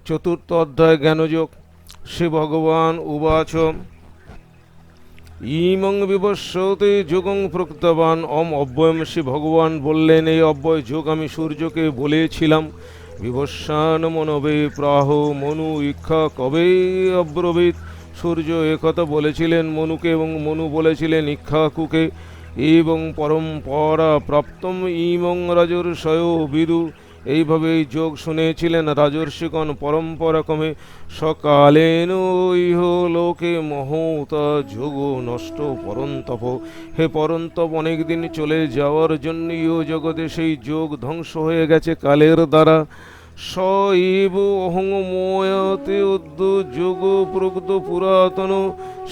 চতুর্থ অধ্যায় জ্ঞানযোগ। শ্রী ভগবান উবাচ ইমং বিবস্বতে যোগং প্রকৃতবান অব্যয়ম। শ্রী ভগবান বললেন, এই অব্যয় যোগ আমি সূর্যকে বলেছিলাম। বিবস্বান মনবে প্রাহ মনু ইক্ষা কবে অব্রবীত। সূর্য একথা বলেছিলেন মনুকে এবং মনু বলেছিলেন ইক্ষাকুকে। এবং পরম্পরা প্রাপ্তম ইমং রাজর্ষয় বিদু। এইভাবে এই যোগ শুনেছিলেন রাজর্ষিগণ পরম্পরাক্রমে। সকালেন ইহ লোকে মহতা যোগ নষ্ট পরন্তপ। হে পরন্তপ, অনেক দিন চলে যাওয়ার জন্য ইহ জগতে সেই যোগ ধ্বংস হয়ে গেছে কালের দ্বারা। স এব অহং ময়াতে অদ্য যোগ প্রকৃত পুরাতন।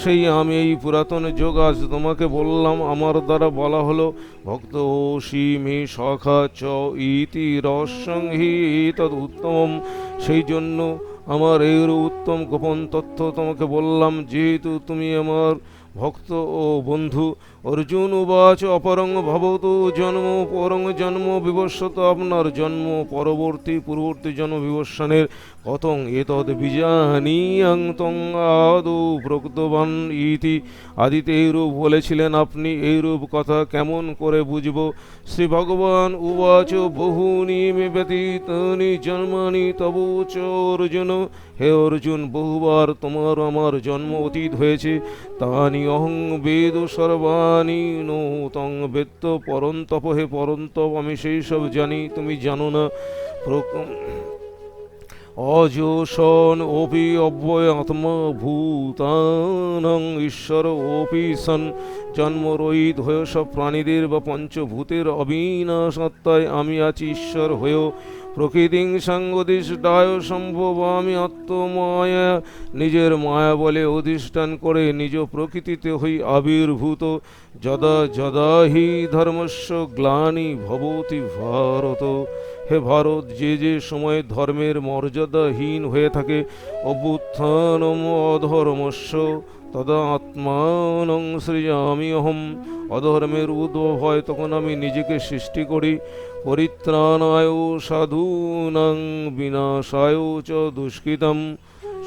সেই আমি এই পুরাতন যোগ আজ তোমাকে বললাম, আমার দ্বারা বলা হলো। ভক্ত ওষি মে সখা চ ইতি রহস্যং হি তদ উত্তম। সেই জন্য আমার এর উত্তম গোপন তথ্য তোমাকে বললাম, যেহেতু তুমি আমার ভক্ত ও বন্ধু। অর্জুন উবাচ অপরং ভবতু জন্ম পরং জন্ম বিবস্বত। আপনার জন্ম পূর্ববর্তী জন্ম বিবস্বানের কতং এতদ বিজানীয়ং তং আদৌ প্রকৃতবান ইতি। আদিতে এইরূপ বলেছিলেন আপনি, এইরূপ কথা কেমন করে বুঝব। শ্রী ভগবান উবাচ বহুনি মে ব্যতীতানি জন্মানি তবু চ অর্জুন। হে অর্জুন, বহুবার তোমার আমার জন্ম অতীত হয়েছে। তানি অহং বেদ সর্বাণি নো তং বেত্ত পরন্তপ। হে পরন্তপ, আমি সেই সব জানি, তুমি জানো না। অজোষণ ওপি অব্যয় আত্মা ভূতানং ঈশ্বর ওপি সন। জন্মরহিত হয়েও সব প্রাণীদের বা পঞ্চভূতের অবিনাশ আত্মায় আমি আছি ঈশ্বর হয়েও। প্রকৃতিং সাঙ্গদিষ্টায় সম্ভব আমি আত্মমায়া। নিজের মায়া বলে অধিষ্ঠান করে নিজ প্রকৃতিতে হই আবির্ভূত। যদা যদা হি ধর্মস্য গ্লানি ভবতি ভারত। হে ভারত, যে যে সময়ে ধর্মের মর্যাদাহীন হয়ে থাকে, অভ্যুত্থানম অধর্মস্য তদা আত্মানং সৃজামি অহম। অধর্মের উদ্ভব হয় তখন আমি নিজেকে সৃষ্টি করি। পরিত্রাণায় সাধূনাং বিনাশায় চ দুষ্কৃতম।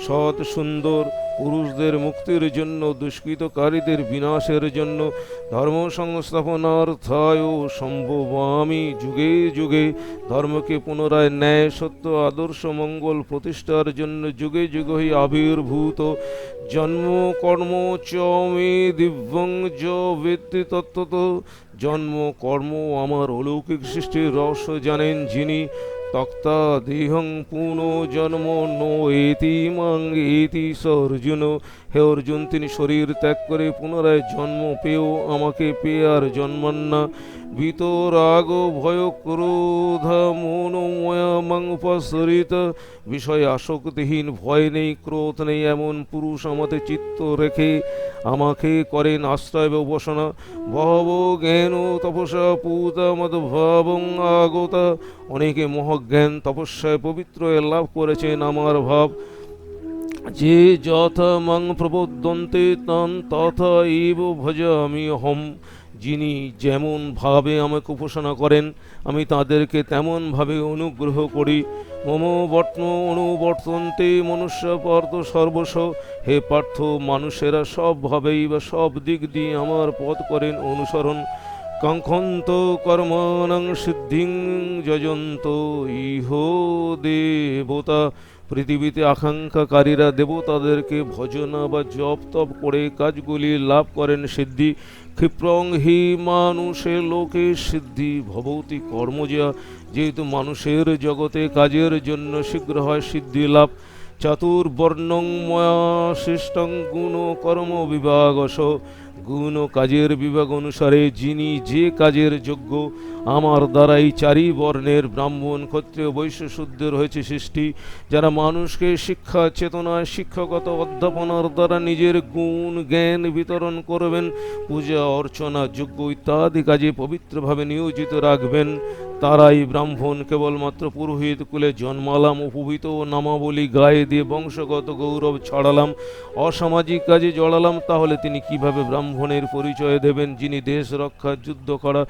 সৎ সুন্দর পুরুষদের মুক্তির জন্য, দুষ্কৃতকারীদের বিনাশের জন্য, ধর্ম সংস্থাপনার্থায় সম্ভবামি যুগে যুগে। ধর্মকে পুনরায় ন্যায় সত্য আদর্শ মঙ্গল প্রতিষ্ঠার জন্য যুগে যুগে আবির্ভূত। জন্ম কর্ম চ মে দিব্যং য বেত্তি তত্ত্বত। জন্ম কর্ম আমার অলৌকিক সৃষ্টির রহস্য জানেন যিনি। তক্তা দেহং পুনঃ জন্ম নো এতি মাং এতি স অর্জুন। হে অর্জুন, তিনি শরীর ত্যাগ করে পুনরায় জন্ম পেয়েও আমাকে পেয়ে আর জন্মান না। বিতরাগ ভয় ক্রোধ মনোময়া মাং উপসরিত। বিষয়ে আসক্তিহীন, ভয় নেই, ক্রোধ নেই এমন পুরুষ আমাতে চিত্ত রেখে আমাকে করেন আশ্রয় বা উপাসনা। বহব জ্ঞান তপসা পূতা মদ্ভাবং আগতা। অনেকে মহাজ্ঞান তপস্যায় পবিত্র লাভ করেছেন আমার ভাব। যে যথা মাং প্রবোদন্তে তান তথা এব ভজামি অহম। যিনি যেমন ভাবে আমাকে উপাসনা করেন, আমি তাদেরকে তেমন ভাবে অনুগ্রহ করি। মম বর্তম অনুবর্তন্তে মনুষ্য পার্থ সর্বস্ব। হে পার্থ, মানুষেরা সবভাবেই বা সব দিক দিয়ে আমার পথ করেন অনুসরণ। কাঙ্ক্ষন্ত কর্মাণং সিদ্ধিং যজন্ত ইহ দেবতা। পৃথিবীতে আকাঙ্ক্ষাকারীরা দেবতাদেরকে ভজনা বা জপ তপ করে কাজগুলি লাভ করেন সিদ্ধি। ক্ষিপ্রং হি মানুষে লোকে সিদ্ধি ভবতি কর্মজা। যেহেতু মানুষের জগতে কাজের জন্য শীঘ্র হয় সিদ্ধি লাভ। চাতুর্বর্ণং ময়া সৃষ্টং গুণ কর্ম বিভাগস। গুণ ও কাজের বিভাগ অনুসারে যিনি যে কাজের যোগ্য, আমার দ্বারাই চারি বর্ণের ব্রাহ্মণ ক্ষত্রিয় বৈশ্য শূদ্রের হয়েছে সৃষ্টি। যারা মানুষকে শিক্ষা চেতনায় শিক্ষাগত অধ্যাপনার দ্বারা নিজের গুণ জ্ঞান বিতরণ করবেন, পূজা অর্চনা যজ্ঞ ইত্যাদি কাজে পবিত্রভাবে নিয়োজিত রাখবেন, তারাই ব্রাহ্মণ। কেবলমাত্র পুরোহিত কুলে জন্মালাম, উপবিত নামাবলী গায়ে দিয়ে বংশগত গৌরব ছড়ালাম, অসামাজিক কাজে জড়ালাম, তাহলে তিনি কিভাবে ব্রাহ্মণের পরিচয় দেবেন? যিনি দেশ রক্ষা, যুদ্ধ করা,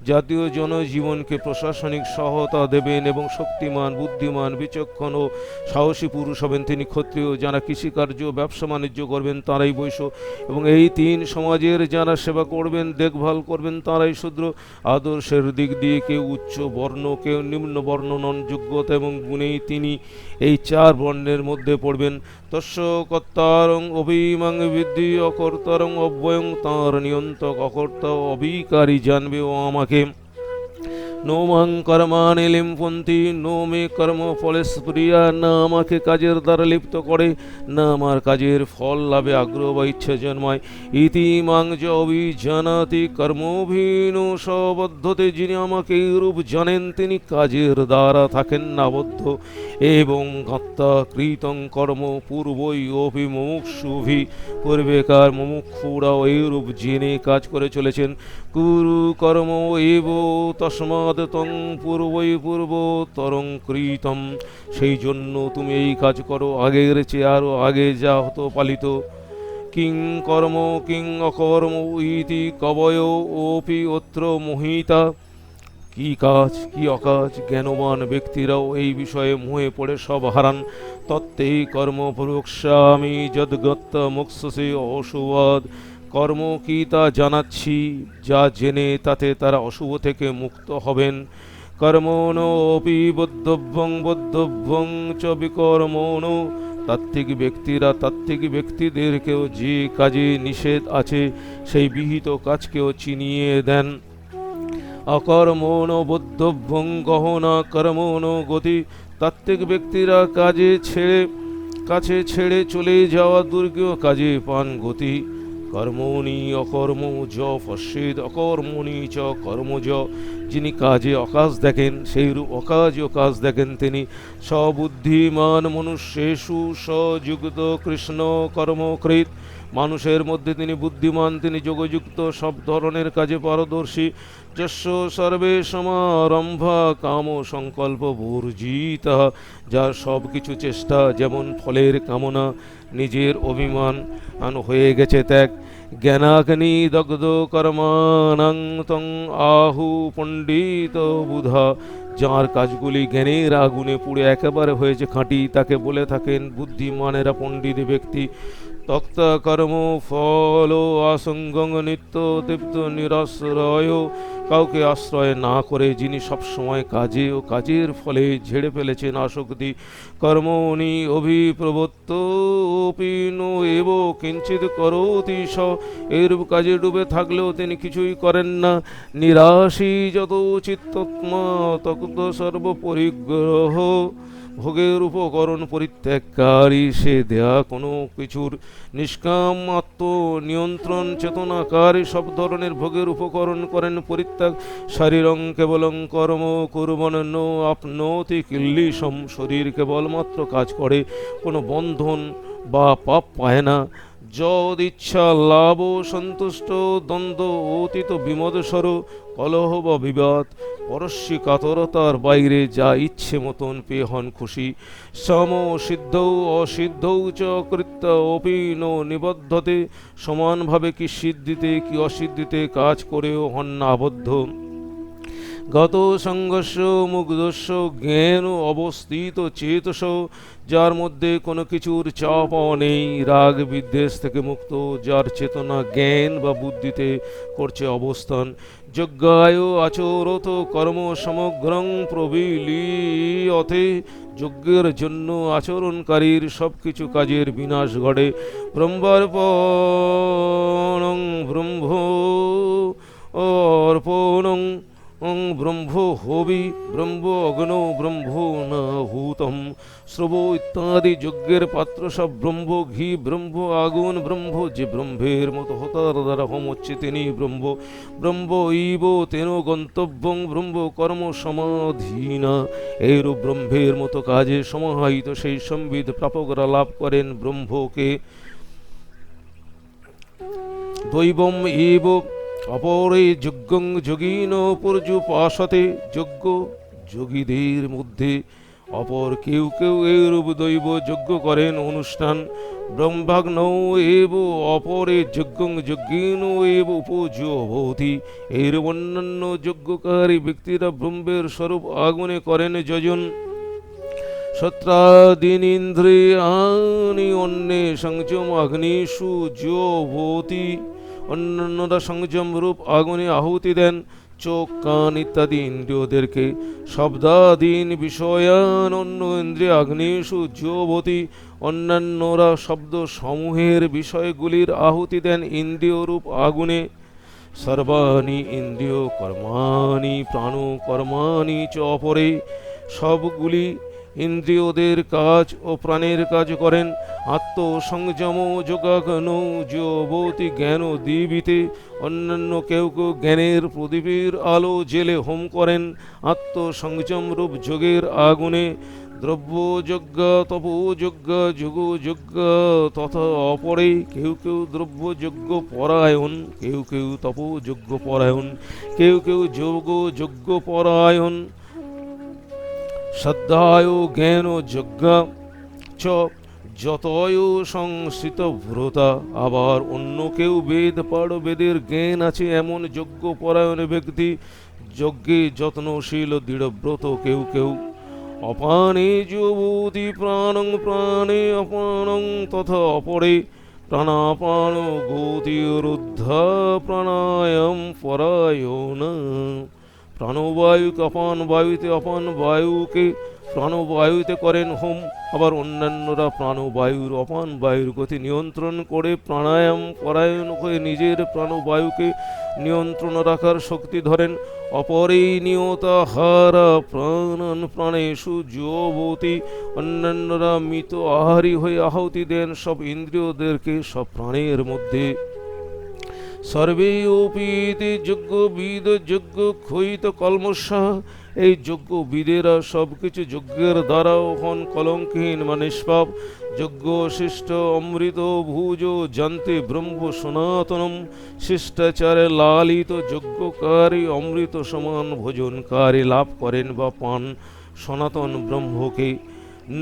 জাতীয় জনজীবনকে প্রশাসনিক সহায়তা দেবেন এবং শক্তিমান, বুদ্ধিমান, বিচক্ষণ ও সাহসী পুরুষ হবেন, তিনি ক্ষত্রিয়। যারা কৃষিকার্য, ব্যবসা বাণিজ্য করবেন তারাই বৈশ্য, এবং এই তিন সমাজের যারা সেবা করবেন, দেখভাল করবেন তারাই শূদ্র। আদর্শের দিক দিয়ে কেউ উচ্চ বর্ণ, কেউ নিম্ন বর্ণ নন, যোগ্যতা এবং গুণেই তিনি এই চার বর্ণের মধ্যে পড়বেন। তস্য কর্তারং অভিমাং বিদ্ধি অকর্তারং অব্যয়ং, তাঁর নিয়ন্ত্রক অকর্তা অবিকারী জানবে ও আমাকে। নো মাং কর্মাণি লিম্পন্তি, নো মে কর্ম ফলে স্প্রিয়া, না আমাকে কাজের দ্বারা লিপ্ত করে, না আমার কাজের ফল লাভে আগ্রহ বা ইচ্ছা জন্মায়। ইতি মাং চ অভিজানাতি কর্মভিনো সবদ্ধতে, যিনি আমাকে এইরূপ জানেন তিনি কাজের দ্বারা থাকেন না বদ্ধ। এবং আত্মা কৃতং কর্ম পূর্বই অভি মুমুক্ষুভি, পূর্বেকার মুমুক্ষুরাও এইরূপ জেনে কাজ করে চলেছেন। কুরু কর্ম এব তস্মাৎ তং পূর্বই পূর্বতরং কৃতম, সেই জন্য তুমি এই কাজ করো, আগের চেয়ে আরও আগে যা হতো পালিত। কিং কর্ম কিং অকর্ম ইতি কবয় ওপি অত্র মোহিতা, কি কাজ কি অকাজ জ্ঞানবান ব্যক্তিরাও এই বিষয়ে মোহে পড়ে সব হারান। তত্ত্বেই কর্ম প্রবক্ষ্যামি যদ্গত্য মোক্ষসে অশুভাদ, কর্ম কি তা জানাচ্ছি, যা জেনে তাতে তারা অশুভ থেকে মুক্ত হবেন। কর্মণোপি বদ্ধভ্যং বদ্ধভ্যং চ বিকর্মণ, তাত্ত্বিক ব্যক্তিরা তাত্ত্বিক ব্যক্তিদেরকেও যে কাজে নিষেধ আছে সেই বিহিত কাজকেও চিনিয়ে দেন। অকর্মণ বদ্ধভ্যং গহনা কর্মণ গতি, তাত্ত্বিক ব্যক্তিরা কাছে ছেড়ে চলে যাওয়া দুর্গেয় কাজে পান গতি। কর্মণি অকর্ম য পশ্যেদ অকর্মণি চ কর্মজ, যিনি কাজে অকাজ দেখেন সেইরূপ অকাজও কাজ দেখেন তিনি। সবুদ্ধিমান মনুষ্যেষু সযুক্ত কৃষ্ণ কর্মকৃত, মানুষের মধ্যে তিনি বুদ্ধিমান, তিনি যোগযুক্ত, সব ধরনের কাজে পারদর্শী। যস্য সর্বে সমারম্ভা কাম সংকল্প বর্জিতা, যার সব কিছু চেষ্টা যেমন ফলের কামনা, নিজের অভিমান হয়ে গেছে ত্যাগ। জ্ঞানাগ্নি দগ্ধ কর্মাণং তং আহু পণ্ডিত বুধা, যার কাজগুলি জ্ঞানের আগুনে পুড়ে একেবারে হয়েছে খাঁটি তাকে বলে থাকেন বুদ্ধিমানেরা পণ্ডিত ব্যক্তি। তক্ত কর্ম ফল আসঙ্গং নিত্য তৃপ্ত নিরাশ্রয়, কাউকে আশ্রয় না করে যিনি সবসময় কাজে ও কাজের ফলে ঝেড়ে ফেলেছেন আসক্তি। কর্মণি অভিপ্রবত্ত নো এব কিঞ্চিৎ করোতি স, এরূপ কাজে ডুবে থাকলেও তিনি কিছুই করেন না। নিরাশী যত চিত্তত্মা তত সর্বপরিগ্রহ, ভোগের উপকরণ পরিত্যাগকারী, সে দেয়া কোনো কিছুর নিষ্কাম আত্মনিয়ন্ত্রণ চেতনাকারী, সব ধরনের ভোগের উপকরণ করেন পরিত্যাগ। শারীরং কেবলং কর্ম কুর্বন নো আপনোতি কিল্লিশম, শরীর কেবলমাত্র কাজ করে, কোনো বন্ধন বা পাপ পায় না। যদিচ্ছা লাভ সন্তুষ্ট দ্বন্দ্ব অতীত বিমদস্বর, কলহ বা বিবাদ, পরস্যী কাতরতার বাইরে যা ইচ্ছে মতন পেয়ে হন খুশি। সম সিদ্ধৌ অসিদ্ধৌ চ কৃত্য অপিন নিবদ্ধতে, সমানভাবে কি সিদ্ধিতে কি অসিদ্ধিতে কাজ করেও হন না আবদ্ধ। গত সংঘর্ষ মুগ্ধস্য জ্ঞান অবস্থিত চেতস, যার মধ্যে কোনো কিছুর চাপ নেই, রাগ বিদ্বেষ থেকে মুক্ত, যার চেতনা জ্ঞান বা বুদ্ধিতে করছে অবস্থান। যজ্ঞায় আচরত কর্ম সমগ্রং প্রবিলিয়তে, যজ্ঞের জন্য আচরণকারীর সব কিছু কাজের বিনাশ ঘটে। ব্রহ্মার্পণং ব্রহ্ম অর্পণং ব্রহ্ম হবি ব্রহ্ম অগ্নৌ ব্রহ্ম নাহূতম, শ্রব ইত্যাদি যজ্ঞের পাত্র সব ব্রহ্ম, ঘি ব্রহ্ম, আগুন ব্রহ্ম, যে ব্রহ্মের মতো হতার দ্বারা হোম হচ্ছে তিনি ব্রহ্ম। ব্রহ্ম ইব তেন গন্তব্যং ব্রহ্ম কর্ম সমাধীনা, এইরূপ ব্রহ্মের মতো কাজে সমাহিত সেই সম্বিত প্রাপকরা লাভ করেন ব্রহ্মকে। দৈবম ইব অপরে যজ্ঞং যোগিন পর্যুপাসতে, যোগ্য যোগীদের মধ্যে অপর কেউ কেউ এরূপ দৈব যজ্ঞ করেন অনুষ্ঠান। ব্রহ্মাগ্ন এব অপরে যজ্ঞং যজ্ঞিন এব উপযোগ ভবতি। এর অন্যান্য যজ্ঞকারী ব্যক্তিরা ব্রহ্মের স্বরূপ আগুনে করেন যজন। সত্রাদীনিন্দ্রিয়াণি অন্যে সংযম অগ্নিষু ভবতি। অন্যান্যরা সংযম রূপ আগুনে আহুতি দেন। চোখ, কান ইত্যাদি ইন্দ্রিয়দেরকে শব্দাদীন বিষয়ান অন্য ইন্দ্রিয় আগ্নেষু জ্যোবতি। অন্যান্যরা শব্দ সমূহের বিষয়গুলির আহুতি দেন ইন্দ্রিয়রূপ আগুনে। সর্বাণি ইন্দ্রিয় কর্মাণি প্রাণ কর্মাণি চ অপরে। সবগুলি ইন্দ্রিয়দের কাজ ও প্রাণের কাজ করেন। আত্মসংযম যোগাগ্ন যোবতি জ্ঞান দীবিতে। অন্যান্য কেউ কেউ জ্ঞানের প্রদীপের আলো জেলে হোম করেন আত্মসংযম রূপ যোগের আগুনে। দ্রব্যযজ্ঞ তপোযজ্ঞ যোগযজ্ঞ তথা অপরে। কেউ কেউ দ্রব্যযজ্ঞ পরায়ণ, কেউ কেউ তপোযজ্ঞ পরায়ণ, কেউ কেউ যোগযজ্ঞ পরায়ণ। শ্রদ্ধায় জ্ঞান যজ্ঞ চ যতয় সংস্থিত ভ্রতা। আবার অন্য কেউ বেদ পাড়, বেদের জ্ঞান আছে এমন যজ্ঞ পরায়ণ ব্যক্তি। যজ্ঞে যত্নশীল দৃঢ়ব্রত কেউ কেউ। অপানে যোবতি প্রাণং প্রাণে অপানং তথা অপরে। প্রাণাপান গতিরুদ্ধা প্রাণায়াম পরায়ণ। প্রাণবায়ুকে অপান বায়ুতে, অপান বায়ুকে প্রাণবায়ুতে করেন হোম। আবার অন্যান্যরা প্রাণবায়ুর অপান বায়ুর গতি নিয়ন্ত্রণ করে প্রাণায়াম পরায়ণ হয়ে নিজের প্রাণবায়ুকে নিয়ন্ত্রণ রাখার শক্তি ধরেন। অপরেই নিয়তাহারা প্রাণন প্রাণেষু যোবতি। অন্যান্যরা মৃত আহারী হয়ে আহুতি দেন সব ইন্দ্রিয়দেরকে সব প্রাণের মধ্যে। সর্বে অপীতে যজ্ঞবিদ যজ্ঞ ক্ষয়িত কলমষা। এই যজ্ঞবিদেরা সবকিছু যজ্ঞের দ্বারাও হন কলঙ্কহীন বা নিষ্পাপ। যজ্ঞ শিষ্ট অমৃত ভুজ জানতে ব্রহ্ম সনাতনম। শিষ্টাচারে লালিত যজ্ঞকারী অমৃত সমান ভোজনকারী লাভ করেন বা পান সনাতন ব্রহ্মকে।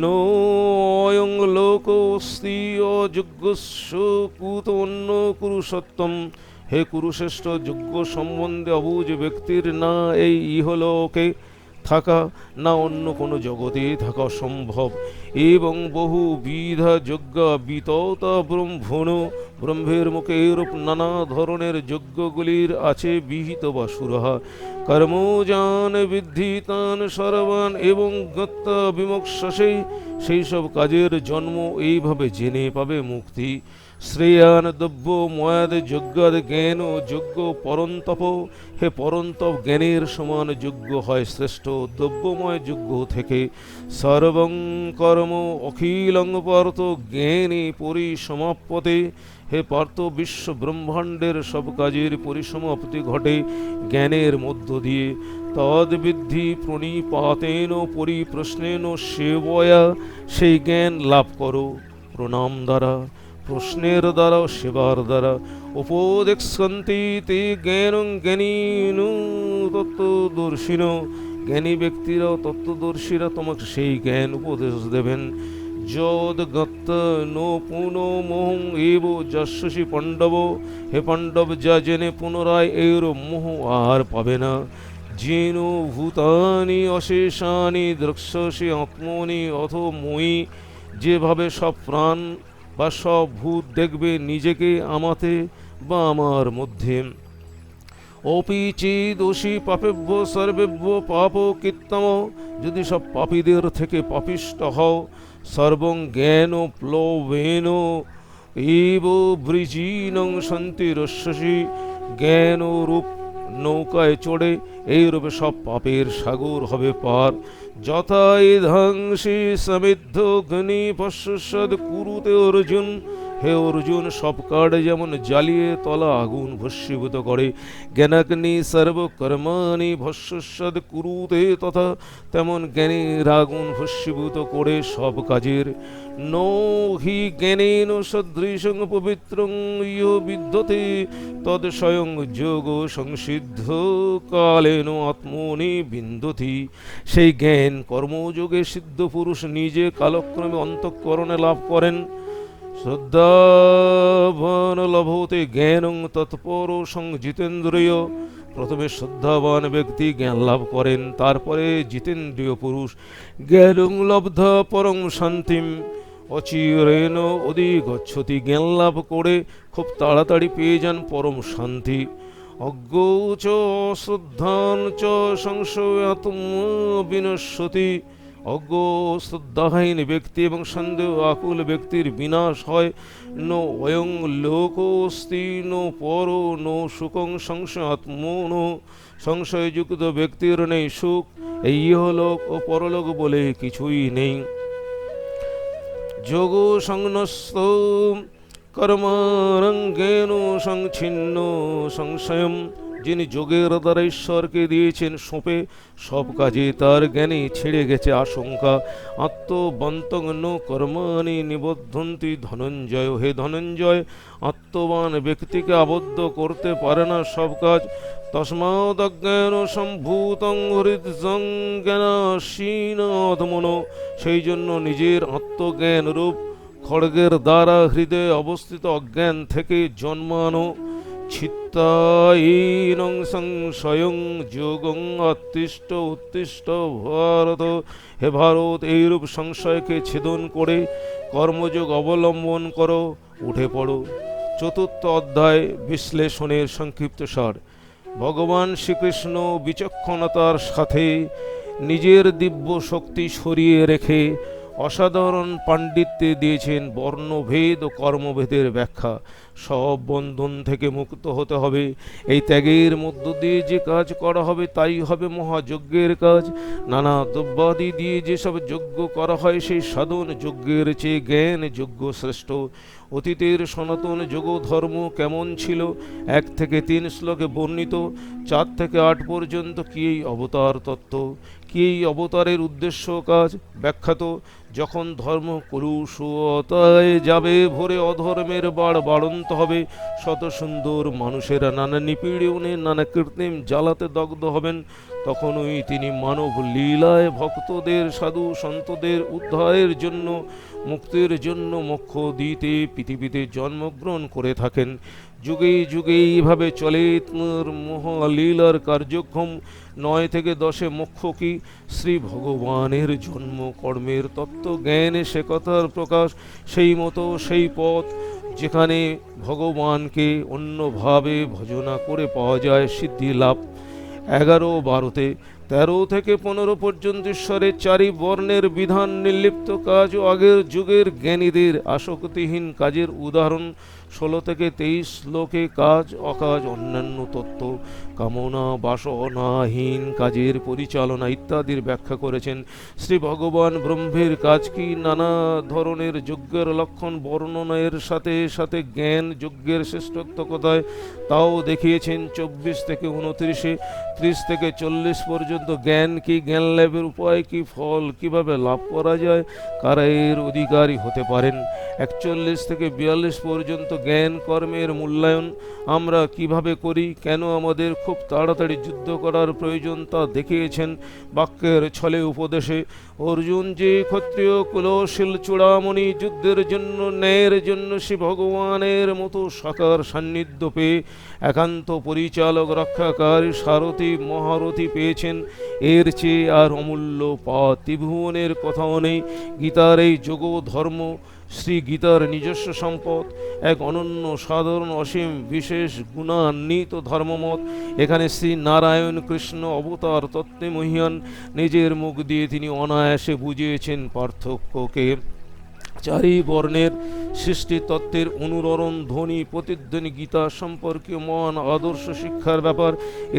নয়ং লোক অস্তি অযজ্ঞস্য কুত অন্য কুরুষোত্তম। হে কুরুশ্রেষ্ঠ, যজ্ঞ সম্বন্ধে অবুঝ ব্যক্তির না এই ইহলোকে থাকা না অন্য কোনো জগতে থাকা সম্ভব। এবং বহুবিধ যজ্ঞ বিতত ব্রহ্মণ। ব্রহ্মের মুখে এরূপ নানা ধরনের যজ্ঞগুলির আছে বিহিত বা সুরহা। কর্মজান বিদ্ধি তান সর্বান এবং গত্তা বিমোক্ষসে। সেই সব কাজের জন্ম এইভাবে জেনে পাবে মুক্তি। শ্রেয়ান দ্রব্য ময়াদ যজ্ঞাদ জ্ঞান ও যজ্ঞ পরন্তপ। হে পরন্তপ, জ্ঞানের সমান যজ্ঞ হয় শ্রেষ্ঠ দ্রব্যময় যজ্ঞ থেকে। সর্বং কর্ম অখিলং পার্থ জ্ঞানে পরিসমাপ্যতে। হে পার্থ, বিশ্ব ব্রহ্মাণ্ডের সব কাজের পরিসমাপ্তি ঘটে জ্ঞানের মধ্য দিয়ে। তদ্বিদ্ধি প্রণিপাতেন পরিপ্রশ্নেন সেবয়া। সেই জ্ঞান লাভ করো প্রণাম দ্বারা, প্রশ্নের দ্বারা, সেবার দ্বারা। উপদেক্ষন্তি তে জ্ঞানং জ্ঞানীন তত্ত্বদর্শিন। জ্ঞানী ব্যক্তিরা তত্ত্বদর্শীরা তোমাকে সেই জ্ঞান উপদেশ দেবেন। যদ গত্ত নো পুনো মোহং এব যশস্বী পাণ্ডব। হে পাণ্ডব, যা জেনে পুনরায় এর মোহ আর পাবে না। যেন ভূতানি অশেষানি দ্রক্ষ্যসি আত্মনি অথ মই। যেভাবে সব প্রাণ বা সব ভূত দেখবে নিজেকে আমাতে বা আমার মধ্যে। অপি চেদোষী পাপেভ্য সর্বেভ্য পাপ কীর্তম। যদি সব পাপীদের থেকে পাপিষ্ট হও। সর্বং জ্ঞান প্লবেন এব বৃজিনং শান্তিরস্যসি। জ্ঞান রূপ নৌকায় চড়ে এইরূপে সব পাপের সাগর হবে পার। যথা ইধ্বংসী সমৃদ্ধ অগ্নি পশ্যদ কুরুতে অর্জুন। হে অর্জুন, সব কাঠ যেমন জ্বালিয়ে তলা আগুন ভস্মীভূত করে, জ্ঞানাগ্নি সর্বকর্মাণি ভস্মসাৎ কুরুতে, তথা তেমন জ্ঞানের আগুন ভস্মীভূত করে সব কাজের। ন হি জ্ঞানেন সদৃশং পবিত্রং ইয় বিদ্যতে তদ স্বয়ং যোগ সংসিদ্ধ কালেন আত্মনি বিন্দতি। সেই জ্ঞান কর্মযোগে সিদ্ধ পুরুষ নিজে কালক্রমে অন্তঃকরণে লাভ করেন। শ্রদ্ধাবান লভতে জ্ঞানং তৎপরং জিতেন্দ্রিয়। প্রথমে শ্রদ্ধাবান ব্যক্তি জ্ঞান লাভ করেন, তারপরে জিতেন্দ্রিয় পুরুষ জ্ঞানং লব্ধা পরং শান্তিম অচিরেণ অধিগচ্ছতি। জ্ঞান লাভ করে খুব তাড়াতাড়ি পেয়ে যান পরম শান্তি। অজ্ঞ চ শ্রদ্ধান চ সংশয়াত্ম বিনশ্যতি। অজ্ঞ শ্রদ্ধাহীন ব্যক্তি এবং সন্দেহ আকুল ব্যক্তির বিনাশ হয়। ন অয়ং লোকস্তি ন পর ন সুখং সংশয়াত্মন। সংশয়যুক্ত ব্যক্তির নেই সুখ, এই ইহলোক ও পরলোক বলে কিছুই নেই। যোগ সংন্যস্ত কর্মারঙ্গেন সংচ্ছিন্ন সংশয়ম। যিনি যোগের দ্বারা ঈশ্বরকে দিয়েছেন সঁপে, সব কাজে তার জ্ঞানে ছেড়ে গেছে আশঙ্কা। আত্মবন্তং ন কর্মাণি নিবদ্ধন্তি ধনঞ্জয়। হে ধনঞ্জয়, আত্মবান ব্যক্তিকে আবদ্ধ করতে পারে না সব কাজ। তস্মাদ অজ্ঞান সম্ভূতং হৃদযং জ্ঞানাসীনধমন। সেই জন্য নিজের আত্মজ্ঞান রূপ খড়গের দ্বারা হৃদয়ে অবস্থিত অজ্ঞান থেকে জন্মানো। চিত্তায়ীনং সংশয়ং যোগং উত্তিষ্ঠ উত্তিষ্ঠ ভারত। হে ভারত, এইরূপ সংশয়কে ছেদন করে কর্মযোগ অবলম্বন করো, উঠে পড়ো। চতুর্থ অধ্যায় বিশ্লেষণের সংক্ষিপ্তসার। ভগবান শ্রীকৃষ্ণ বিচক্ষণতার সাথে নিজের দিব্য শক্তি সরিয়ে রেখে অসাধারণ পাণ্ডিত্যে দিয়েছেন বর্ণভেদ ও কর্মভেদের ব্যাখ্যা। সব বন্ধন থেকে মুক্ত হতে হবে। এই ত্যাগের মধ্য দিয়ে যে কাজ করা হবে তাই হবে মহাযজ্ঞের কাজ। নানা দ্রব্যাদি দিয়ে যেসব যজ্ঞ করা হয় সেই সাধন যজ্ঞের চেয়ে জ্ঞান যজ্ঞ শ্রেষ্ঠ। অতীতের সনাতন যোগ ধর্ম কেমন ছিল 1 থেকে 3 শ্লোকে বর্ণিত। 4 থেকে 8 পর্যন্ত কি এই অবতার তত্ত্ব, কি এই অবতারের উদ্দেশ্য কাজ ব্যাখ্যাত। যখন ধর্ম কলুষতায় যাবে, ভরে অধর্মের বাড়ন্ত হবে, শত সুন্দর মানুষেরা নানা নিপীড়নে নানা কৃত্রিম জ্বালাতে দগ্ধ হবেন, তখনই তিনি মানব লীলায় ভক্তদের সাধু সন্তদের উদ্ধারের জন্য মুক্তির জন্য মোক্ষ দিতে পৃথিবীতে জন্মগ্রহণ করে থাকেন। যুগে যুগে এইভাবে চলে তাঁর মহালীলার কার্যক্রম। 9 থেকে 10 মোক্ষ কি? শ্রী ভগবানের জন্ম কর্মের তত্ত্ব জ্ঞানে সে কথার প্রকাশ। সেই মতো সেই পথ যেখানে ভগবানকে অন্যভাবে ভজনা করে পাওয়া যায় সিদ্ধি লাভ। 11-12-তে 13 থেকে 15 পর্যন্ত ঈশ্বরের 4 বর্ণের বিধান, নির্লিপ্ত কাজ ও আগের যুগের জ্ঞানীদের আসক্তিহীন কাজের উদাহরণ। 16 থেকে 23 শ্লোকে কাজ অকাজ অন্যান্য তত্ত্ব, কামনা বাসনাহীন কাজের পরিচালনা ইত্যাদির ব্যাখ্যা করেছেন। শ্রী ভগবান ব্রহ্মের কাজ কি, নানা ধরনের যজ্ঞের লক্ষণ বর্ণনার সাথে সাথে জ্ঞান যজ্ঞের শ্রেষ্ঠত্ব কোথায় তাও দেখিয়েছেন। 24 থেকে 29-এ 30 থেকে 40 পর্যন্ত জ্ঞান কি, জ্ঞান লাভের উপায় কি, ফল কিভাবে লাভ করা যায়, কারা এর অধিকারী হতে পারেন। 41 থেকে 42 পর্যন্ত জ্ঞান কর্মের মূল্যায়ন, আমরা কিভাবে করি, কেন আমাদের খুব তাড়াতাড়ি যুদ্ধ করার প্রয়োজন তা দেখিয়েছেন বাক্যের ছলে উপদেশে। অর্জুন যে ক্ষত্রিয় কুলশীল চূড়ামণি, যুদ্ধের জন্য ন্যায়ের জন্য শ্রী ভগবানের মতো সাকার সান্নিধ্য পেয়ে একান্ত পরিচালক রক্ষাকারী সারথী মহারথী পেয়েছেন, এর চেয়ে আর অমূল্য পাওয়া ত্রিভুবনের কথাও নেই। গীতার এই যোগ ধর্ম শ্রী গীতার নিজস্ব সম্পদ, এক অনন্য সাধারণ অসীম বিশেষ গুণান্বিত ধর্মমত। এখানে শ্রী নারায়ণ কৃষ্ণ অবতার তত্ত্বে মহিয়ান, নিজের মুখ দিয়ে তিনি অনায়াসে বুঝিয়েছেন পার্থক্যকে। 4 বর্ণের সৃষ্টি তত্ত্বের অনুরণন ধ্বনি প্রতিধ্বনি গীতা সম্পর্কে মহান আদর্শ শিক্ষার ব্যাপার।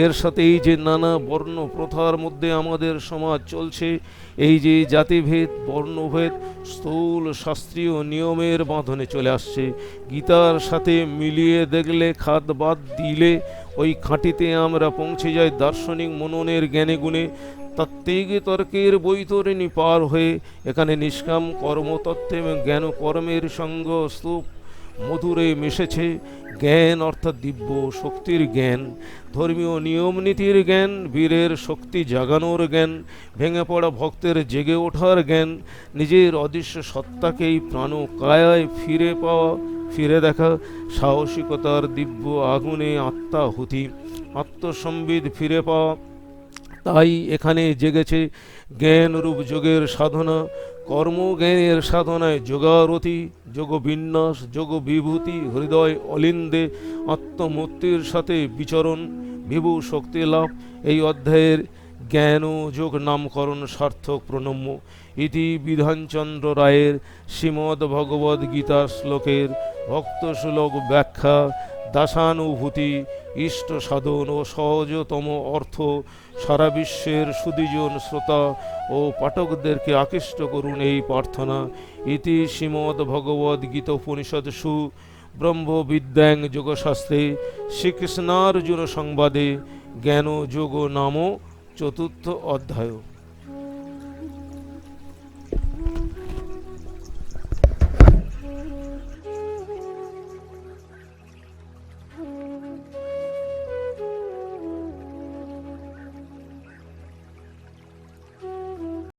এর সাথে এই যে নানা বর্ণ প্রথার মধ্যে আমাদের সমাজ চলছে, এই যে জাতিভেদ বর্ণভেদ স্থূল শাস্ত্রীয় নিয়মের বাঁধনে চলে আসছে, গীতার সাথে মিলিয়ে দেখলে খাদ বাদ দিলে ওই খাঁটিতে আমরা পৌঁছে যাই দার্শনিক মননের জ্ঞানে গুণে। তাত্ত্বিক তর্কের বৈতরণী পার হয়ে এখানে নিষ্কাম কর্মতত্ত্বে এবং জ্ঞান কর্মের সঙ্গ স্তূপ মধুরে মিশেছে। জ্ঞান অর্থাৎ দিব্য শক্তির জ্ঞান, ধর্মীয় নিয়ম নীতির জ্ঞান, বীরের শক্তি জাগানোর জ্ঞান, ভেঙে পড়া ভক্তের জেগে ওঠার জ্ঞান, নিজের অদৃশ্য সত্তাকেই প্রাণ কায়ায় ফিরে পাওয়া, ফিরে দেখা, সাহসিকতার দিব্য আগুনে আত্মাহুতি, আত্মসম্বিদ ফিরে পাওয়া। তাই এখানে জেগেছে জ্ঞানরূপ যোগের সাধনা। কর্মজ্ঞানের সাধনায় যোগারতি, যোগবিন্যাস, যোগ বিভূতি, হৃদয় অলিন্দে আত্মমূর্তির সাথে বিচরণ, বিভু শক্তি লাভ। এই অধ্যায়ের জ্ঞান ও যোগ নামকরণ সার্থক প্রণম্য। ইতি বিধানচন্দ্র রায়ের শ্রীমদ্ ভগবদ্ গীতা শ্লোকের ভক্তশ্লোক ব্যাখ্যা। দাসানুভূতি, ইষ্ট সাধন ও সহজতম অর্থ সারা বিশ্বের সুদীজন শ্রোতা ও পাঠকদেরকে আকৃষ্ট করুন এই প্রার্থনা। ইতি শ্রীমদ্ ভগবদ্ গীতোপনিষদসু ব্রহ্মবিদ্যাং যোগশাস্ত্রে শ্রীকৃষ্ণার্জুন সংবাদে জ্ঞান যোগ নাম চতুর্থ অধ্যায়।